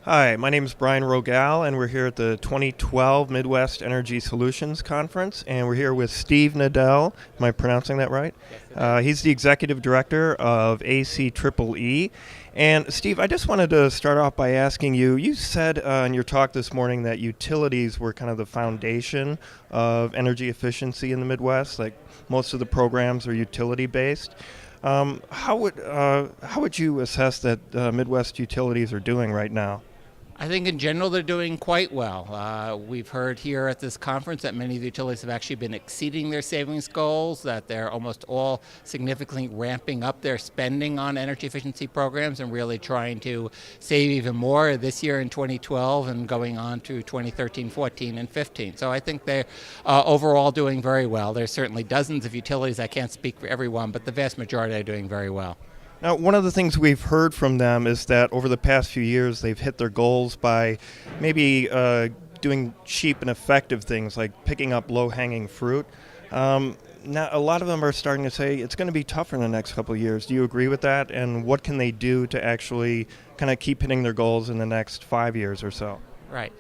Hi, my name is Brian Rogal, and we're here at the 2012 Midwest Energy Solutions Conference, and we're here with Steve Nadel. Am I pronouncing that right? Yes, it is. He's the executive director of ACEEE. And Steve, I just wanted to start off by asking you, you said in your talk this morning that utilities were kind of the foundation of energy efficiency in the Midwest, like most of the programs are utility-based. How would you assess that Midwest utilities are doing right now? I think in general they're doing quite well. We've heard here at this conference that many of the utilities have actually been exceeding their savings goals, that they're almost all significantly ramping up their spending on energy efficiency programs and really trying to save even more this year in 2012 and going on to 2013, 14, and 15. So I think they're overall doing very well. There's certainly dozens of utilities. I can't speak for everyone, but the vast majority are doing very well. Now, one of the things we've heard from them is that over the past few years, they've hit their goals by maybe doing cheap and effective things like picking up low-hanging fruit. Now, a lot of them are starting to say it's going to be tougher in the next couple of years. Do you agree with that? And what can they do to actually kind of keep hitting their goals in the next 5 years or so? Right.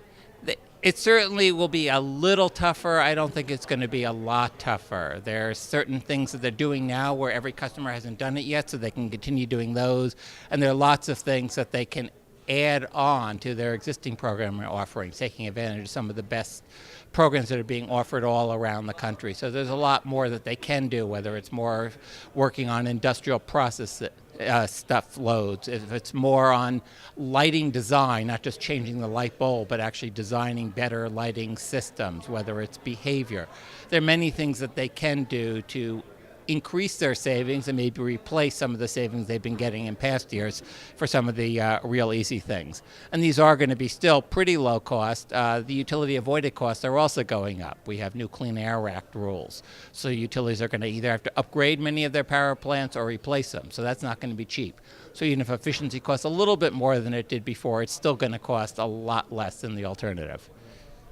It certainly will be a little tougher. I don't think it's going to be a lot tougher. There are certain things that they're doing now where every customer hasn't done it yet, so they can continue doing those. And there are lots of things that they can add on to their existing program offerings, taking advantage of some of the best programs that are being offered all around the country. So there's a lot more that they can do, whether it's more working on industrial process stuff loads, if it's more on lighting design, not just changing the light bulb, but actually designing better lighting systems, whether it's behavior. There are many things that they can do to increase their savings and maybe replace some of the savings they've been getting in past years for some of the real easy things. And these are going to be still pretty low cost. The utility avoided costs are also going up. We have new Clean Air Act rules. So utilities are going to either have to upgrade many of their power plants or replace them. So that's not going to be cheap. So even if efficiency costs a little bit more than it did before, it's still going to cost a lot less than the alternative.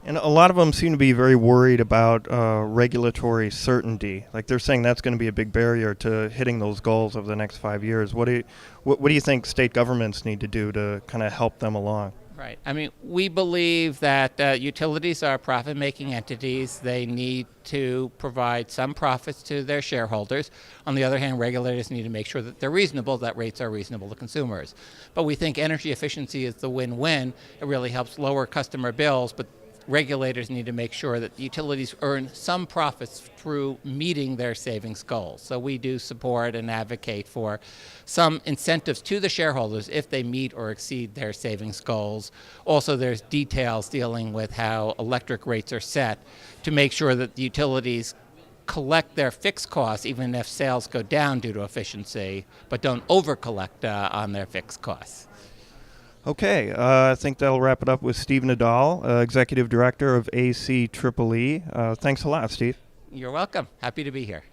And a lot of them seem to be very worried about regulatory certainty. Like they're saying that's going to be a big barrier to hitting those goals over the next 5 years. What do you think state governments need to do to kind of help them along? Right. I mean, we believe that utilities are profit-making entities. They need to provide some profits to their shareholders. On the other hand, regulators need to make sure that they're reasonable, that rates are reasonable to consumers. But we think energy efficiency is the win-win. It really helps lower customer bills, but regulators need to make sure that the utilities earn some profits through meeting their savings goals. So we do support and advocate for some incentives to the shareholders if they meet or exceed their savings goals. Also, there's details dealing with how electric rates are set to make sure that the utilities collect their fixed costs even if sales go down due to efficiency, but don't over-collect on their fixed costs. Okay, I think that'll wrap it up with Steve Nadal, Executive Director of ACEEE. Thanks a lot, Steve. You're welcome. Happy to be here.